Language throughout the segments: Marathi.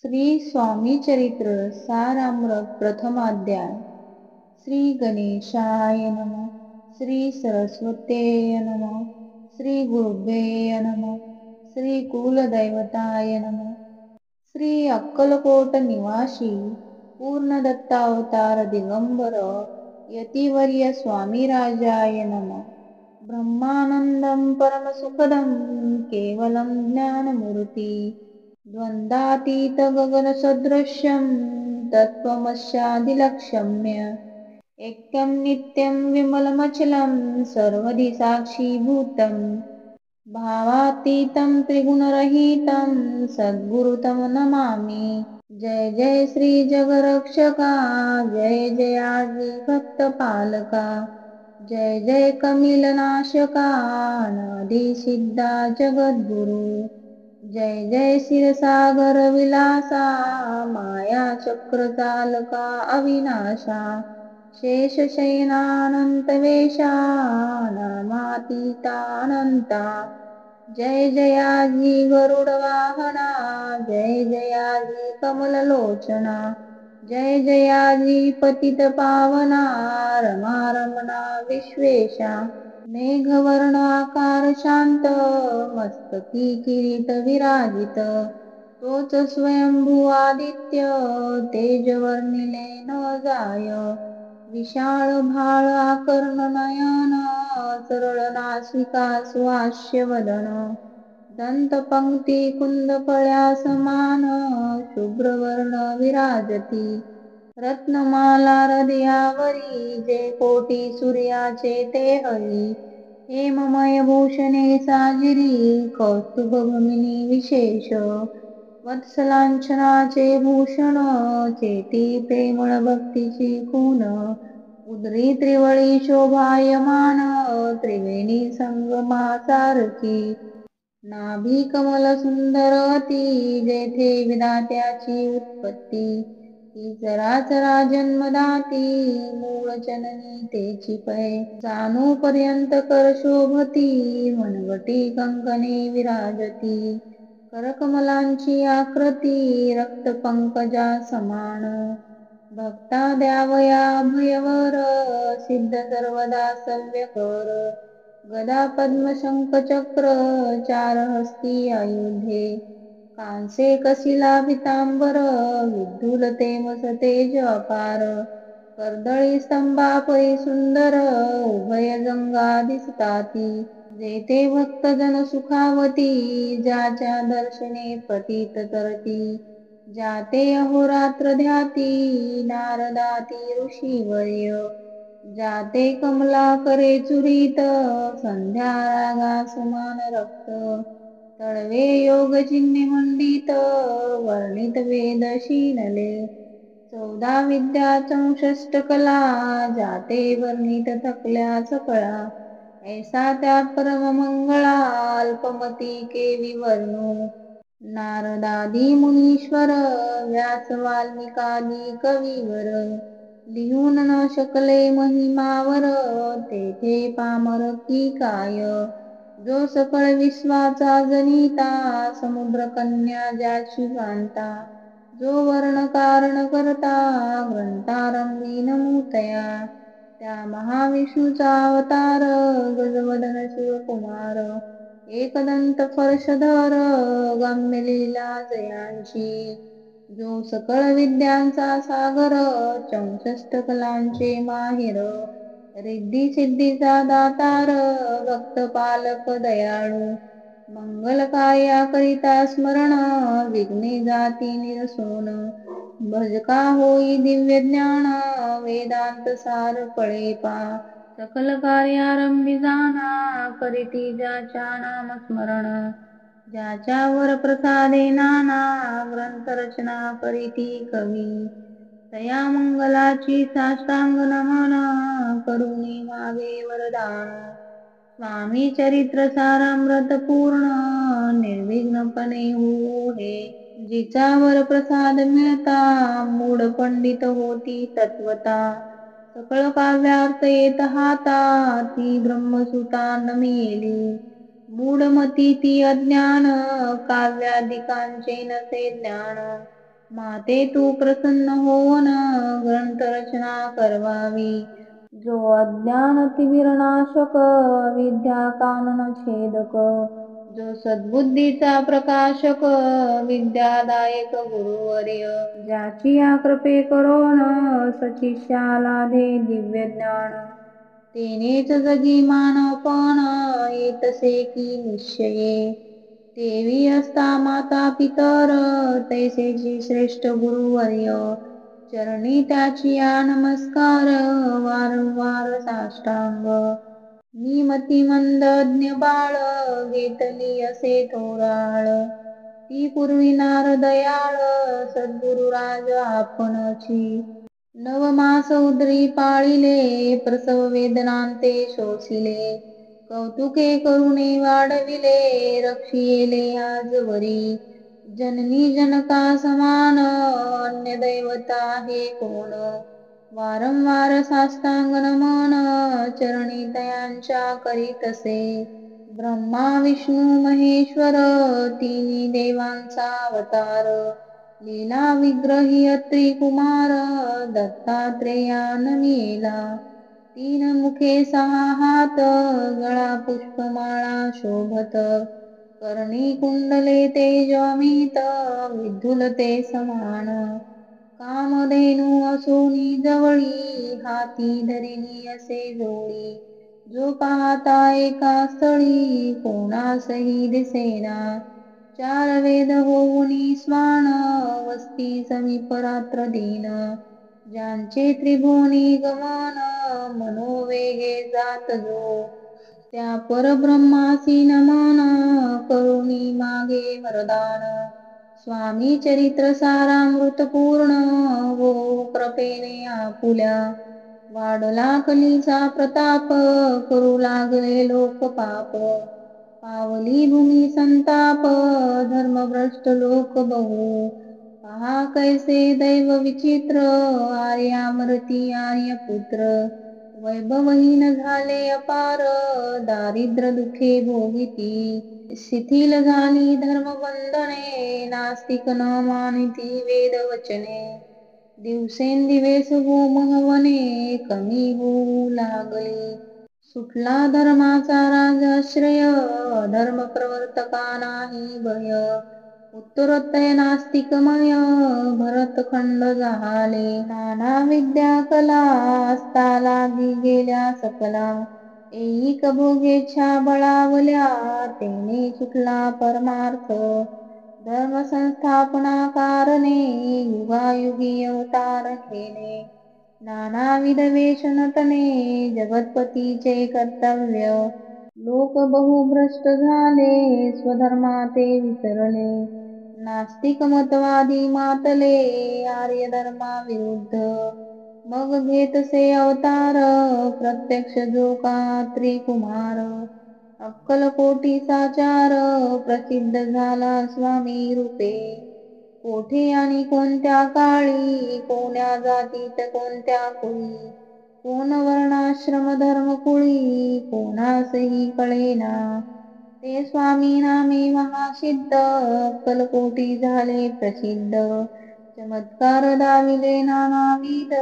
श्री स्वामी चरित्र सारामृत प्रथम अध्याय. श्री गणेशाय नमः. श्री सरस्वत्यै नमः. श्री गुरुभ्ये नमः. श्री कुलदैवताय नमः. श्री अक्कलकोट निवासी पूर्ण दत्तावतार दिगंबर यतिवर्य स्वामी राजाय नमः. ब्रह्मानंदं परमसुखदं केवलं ज्ञानमूर्ती द्वंद्वातीत गगनसदृश्यं तत्त्वमस्यादिलक्ष्यम्य ऐक्यं नित्यं विमलमचलं सर्वधि साक्षीभूतं भावातीतं त्रिगुणरहितं सद्गुरुतं नमामि. जय जय श्री जगरक्षका, जय जय आजी भक्तपालका, जय जय कमिलनाशका, अनादि सिद्धा जगद्गुरु, जय जय क्षीरसागर विलासा, माया चक्र चालका अविनाशा, शेषशयनानंत वेशा, नामातीतानंता, जय जयाजी गरुड वाहना, जय जयाजी कमललोचना, जय जयाजी पतित पावना, रमारमणा विश्वेशा, मेघवर्ण आकार शांत, मस्तकी किरीट विराजित, तोच स्वयंभू आदित्य, तेज वर्णिले न जाय, विशाळ भाळ आकर्ण नयन, सरळ नासिका सुहास्य वदन, दंत पंक्ती कुंद फळ्या समान, शुभ्रवर्ण विराजती, रत्नमाला हृदयावरी, जे कोटी सूर्याचे ते हरी, हेममय भूषणे साजिरी, कौस्तुभ भमिनी विशेष, वत्सलांछनाचे भूषण, चेती प्रेमळ भक्तीची खून, उदरी त्रिवळी शोभायमान, त्रिवेणी संगमासारखी, नाभी कमल सुंदर अति, जेथे विधात्याची उत्पत्ती, ती चराचरा जन्मदाती, मूळ जननी तेची पै, जाणू पर्यंत कर शोभती, मनगटी कंकणे विराजती, करकमलांची आकृती, रक्त पंकजा समान, भक्ता द्यावया अभयवर, सिद्ध सर्वदा सव्यकर, गदा पद्म शंख चक्र, चार हस्ती आयुधे, कांसे कसिला पितांबर, विद्युल तेमस तेज अपार, कर्दळी स्तंभापरी सुंदर, उभय जंगा दिसताती, जेथे भक्तजन सुखावती, ज्याच्या दर्शने पतित तरती, जाते अहोरात्र ध्याती, नारदाती ऋषीवर्य, जाते कमला करे चुरित, संध्या रागा समान रक्त, तळवे योग चिन्हे मंडित, वर्णित वेद शीनले, 14 विद्या 64 कला, जाते वर्णित थकल्या सकळा, ऐसा त्या परम मंगळा, अल्पमती केवी वर्णू, नारदादी मुनीश्वर, व्यास वाल्मिकादी कवीवर, लिहून न शकले महिमावर, तेथे पामर की काय, जो सकळ विश्वाचा जनिता, समुद्र कन्या ज्याची कांता, जो वर्ण कारण करता, ग्रंथारंभी नमूतया, त्या महाविष्णूचा अवतार, गजवदन शिवकुमार, एकदंत फर्शधर, गम्य लीला जयांची, जो सकळ विद्यांचा सागर, 64 कलांचे माहिर, रिद्धी सिद्धीचा दातार, भक्त पालक दयाळू, मंगल कार्या करिता स्मरण, विघ्ने जाती निरसून, भजका होई दिव्य ज्ञान, वेदांत सार कळे पा, सकल कार्यारंभी जाणा, करीती ज्याच्या नाम स्मरण, ज्याच्यावर प्रसादे नाना, ग्रंथ रचना करीती कवी, तया मंगलाची साष्टांग नमन, करुणी मागे वरदान, स्वामी चरित्र सारामृत पूर्ण, निर्विघ्नपणे होवो हे, जिचावर प्रसाद मिळता, मूढ पंडित होती तत्वता, सकळ काव्यार्थ येत हाता, ती ब्रह्मसुता नमिली, मूढमती ती अज्ञान, काव्यादिकांचे नसे ज्ञान, माते तू प्रसन्न होवन ग्रंथ रचना करवावी. जो अज्ञान तिमिरनाशक विद्या कानन छेदक, जो सद्बुद्धीचा प्रकाशक विद्यादायक गुरुवर्य, ज्याची या कृपे करोन सचिष्याला दे दिव्य ज्ञान, तेनेच जगी मानवपण येतसे की निश्चये. देवी असता माता पितर तैसेची श्रेष्ठ गुरुवर्य, चरणी त्याची या नमस्कार वारंवार साष्टांग. मी मतिमंद ज्ञ बाळ घेतली असे थोराळ, ती पूर्वी नारदयाळ सद्गुरुराज आपणची. नवमास उदरी पाळिले प्रसव वेदनांते शोषिले, कौतुके करुणे वाढविले रक्षिले आजवरी. जननी जनका समान अन्य दैवता हे कोण, वारंवार साष्टांग नमन चरणी तयांच्या करीतसे. ब्रह्मा विष्णू महेश्वर तिन्ही देवांचा अवतार, लीला विग्रही अत्री कुमार दत्तात्रेयान मिळेला. तीन मुखे सहा हात गळा पुष्पमाळा शोभत, कर्णी कुंडले तेजोमित विद्युल ते समान. कामधेनू असोनी जवळी हाती धरिणी असे जोळी, जो पाहता एका स्थळी कोणासही दिसेना. चार वेद होऊनी स्वान वस्ती समीप रात्र दिन, ज्यांचे त्रिभुवनी गमन मनोवेगे जात जो, त्या परब्रह्मासी नमन करुणी मागे वरदान. स्वामी चरित्र सारामृत पूर्ण हो कृपेने आपुल्या, वाढला कलीचा प्रताप करू लागले लोक पाप. पावली भूमी संताप धर्मभ्रष्ट लोक बहु, पहा कैसे दैव विचित्र आर्यामरती आर्यपुत्र. वैभवहीन झाले अपार दारिद्र्य दुखे भोगिती, शिथिल झाली धर्मबंधने नास्तिक न मानिती वेदवचने. दिवसेंदिवस होमहवने कमी होऊ लागली, सुटला धर्माचा राजाश्रय अधर्म प्रवर्तका नाही भय. उत्तरोत्तर नास्तिकमय भरतखंड झाले, नाना विद्या कला असता लागी गेल्या सकला. ऐहिक भोगेच्छा बळावल्या तेने सुटला परमार्थ, धर्म संस्थापना कारणे युगायुगी अवतार घेणे. नानाविध वेश नटने जगतपतीचे कर्तव्य, लोक बहुभ्रष्ट झाले स्वधर्माते विसरले. नास्तिक मतवादी मातले आर्य धर्माविरुद्ध, मग घेतसे अवतार प्रत्यक्ष जो का त्रिकुमार. अक्कलकोटीचा चार प्रसिद्ध झाला स्वामी रूपे, कोठे आणि कोणत्या काळी कोण्या जातीत कोणत्या कुळी, कोण वर्णाश्रम धर्म कुळी कोणासही कळेना. ते स्वामी नामे महासिद्ध अक्कलकोटी झाले प्रसिद्ध, चमत्कार दाविले नानाविध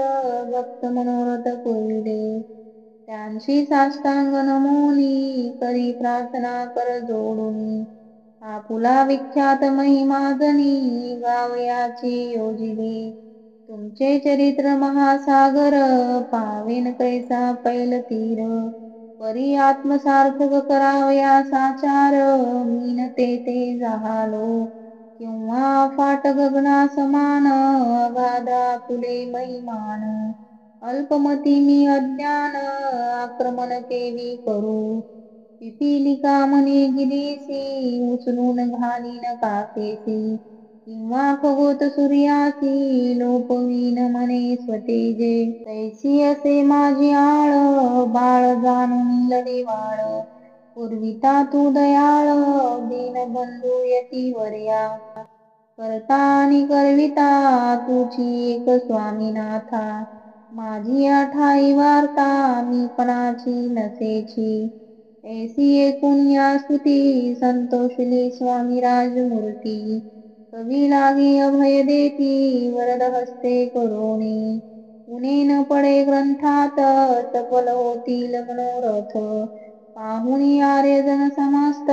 भक्त मनोरथ पुरिले. त्यांची साष्टांग नमोनी करी प्रार्थना कर जोडुनी, आपुला विख्यात महिमा जनी गावयाची योजिली. तुमचे चरित्र महासागर पावेन कैसा पैल तीर, परी आत्मसार्थक करावया साचार मीन ते जाहालो. किंवा फाट गगना समान अगाधा फुले महिमान, अल्पमती मी अज्ञान आक्रमण केवी करू. पिपीलिका म्हणे गिरीसी उचलून घालीन काकेसी, किंवा खगोत सूर्यासी लोपवीन म्हणे स्वतेजे. तैसी असे माझी आळ बाळ जाणून लढेवाळ, पूर्विता तू दयाळ दीनबंधू यतिवर्या. करता आणि करविता तुझी एक स्वामीनाथा, माझी ठाई वार्ता मी पणाची नसेची. ऐसी एकूण या स्तुती संतोषली स्वामी राजमूर्ती, कवी लागी अभय देती वरद हस्ते करुणी. ऊने न पडे ग्रंथात सफल होतील मनोरथ. पाहुणी आर्यजन समस्त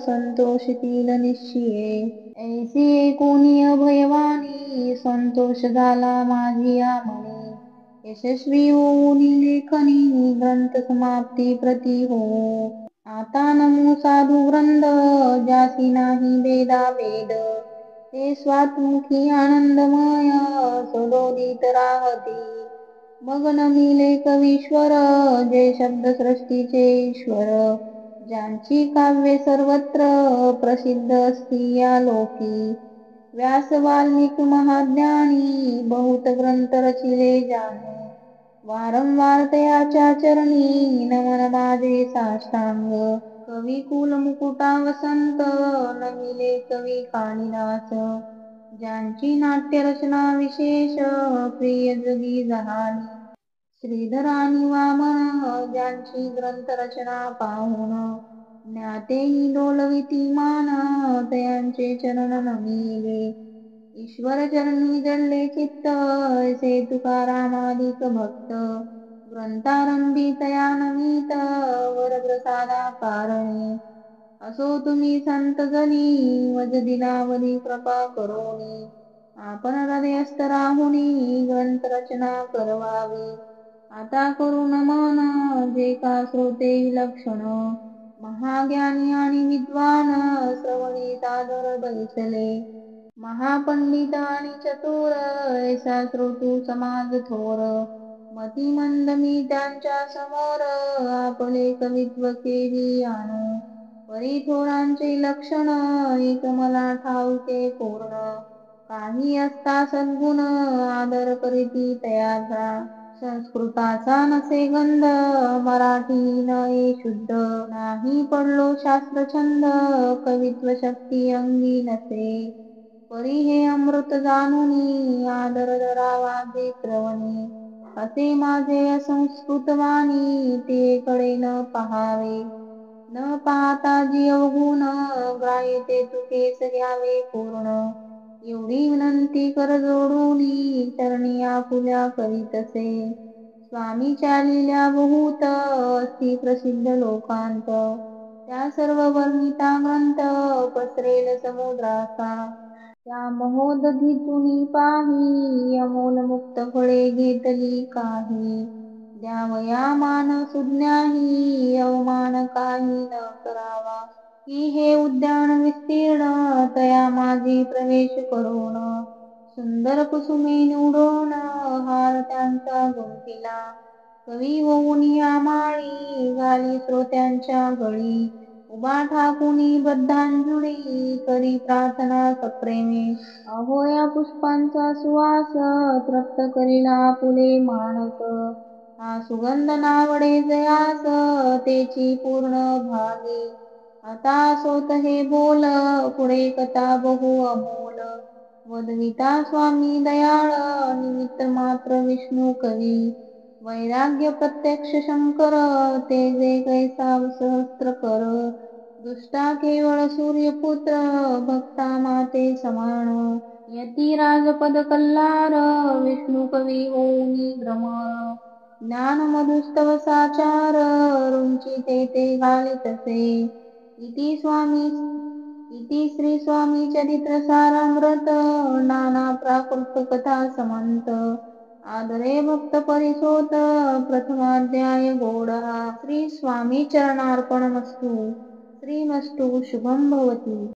संतोषतील निश्चिये. ऐसी एकोणी अभयवाणी संतोष झाला माझी या मनी. यशस्वी होऊन लेखनी ग्रंथ समाप्ती प्रती हो. आता नमो साधू वृंद ज्यासी नाही भेदा भेद. ते स्वात्मुखी आनंदमय सदोदित राहती. मग नमिले कवीश्वर जे शब्द सृष्टीचे ईश्वर. ज्यांची काव्ये सर्वत्र प्रसिद्ध असती या लोकी. व्यास वाल्मिक महाज्ञानी बहुत ग्रंथ रचिले ज्याने. वारंवार तयाच्या चरणी नमन माझे साष्टांग. कवी कुल मुकुटा वसंत नमिले कवी कालिदास. ज्यांची नाट्य रचना विशेष प्रिय जगी झाली. श्रीधर आणि वामन ज्यांची ग्रंथ रचना पाहून. ज्ञातेही डोलविती मान तयांचे चरण नमिले. ईश्वर चरणी जडले चित्त ऐसे तुकारामादिक भक्त. ग्रंथारंभी तया नमित वरप्रसादा कारणे. असो तुम्ही संत जनी वज दिनावरी कृपा करोनी. आपण हृदयस्थ राहुनी ग्रंथ रचना करवावी. आता करू नमन जे का श्रोते विलक्षण. महाज्ञानी आणि विद्वान श्रवणी सादर बैसले. महापंडित आणि चतुर ऐसा श्रोतू समाज थोर. मतिमंद मी त्यांच्या समोर आपले कवित्व केली आणू. परी थोरांचे लक्षण एक मला ठाऊके पूर्ण. काही असता सद्गुण आदर करीती तयाचा. संस्कृताचा नसे गंध मराठी नये शुद्ध. नाही पडलो शास्त्रछंद कवित्व शक्ती अंगी नसे. परी हे अमृत जाणुनी आदर धरावा जे श्रवणी. असे माझे असंस्कृत वाणी ते कडे न पहावे. न पाहता जी अवगुण ग्राह्य ते तुकेच घ्यावे पूर्ण. एवढी विनंती कर जोडुनी चरणी आपुल्या करीतसे. स्वामी चालिल्या बहुत अस्थि प्रसिद्ध लोकांत. त्या सर्व वर्णिता ग्रंथ पसरेल समुद्राचा. त्या महोदधीतुनी पाही अमोल मुक्त फळे घेतली काही. द्यावया मान सुज्ञाही अवमान काही न करावा. की हे उद्यान विस्तीर्ण तया माझी प्रवेश करून. सुंदर कुसुमे निवडून हार त्यांचा गुंफिला. कवी होऊन या माळी घाली श्रोत्यांच्या गळी. उभा ठाकुनी बद्धांजुळी करी प्रार्थना सप्रेमे. अहो या पुष्पांचा सुवास तृप्त करील आपुले मानस. हा सुगंध नावडे जयास तेची पूर्ण भागी. आता असोत हे बोल पुढे कथा बहु अमोल. वदविता स्वामी दयाळ निमित्त मात्र विष्णू कवी. वैराग्य प्रत्यक्ष शंकर ते जे कैसा सहस्त्र कर. दुष्टा केवळ सूर्यपुत्र भक्ता माते समान. यती राजपद कल्लार विष्णू कवी होऊनी भ्रमर. ज्ञान मधुस्तव साचार रुंची ते घालितसे. इति श्री स्वामी चरित्र सारामृत नाना प्राकृत कथा समंत. आदरे भक्त परिसोत प्रथमाध्याय गोडा. श्री स्वामी चरणार्पणमस्तु. श्रीमस्तु शुभम भवती.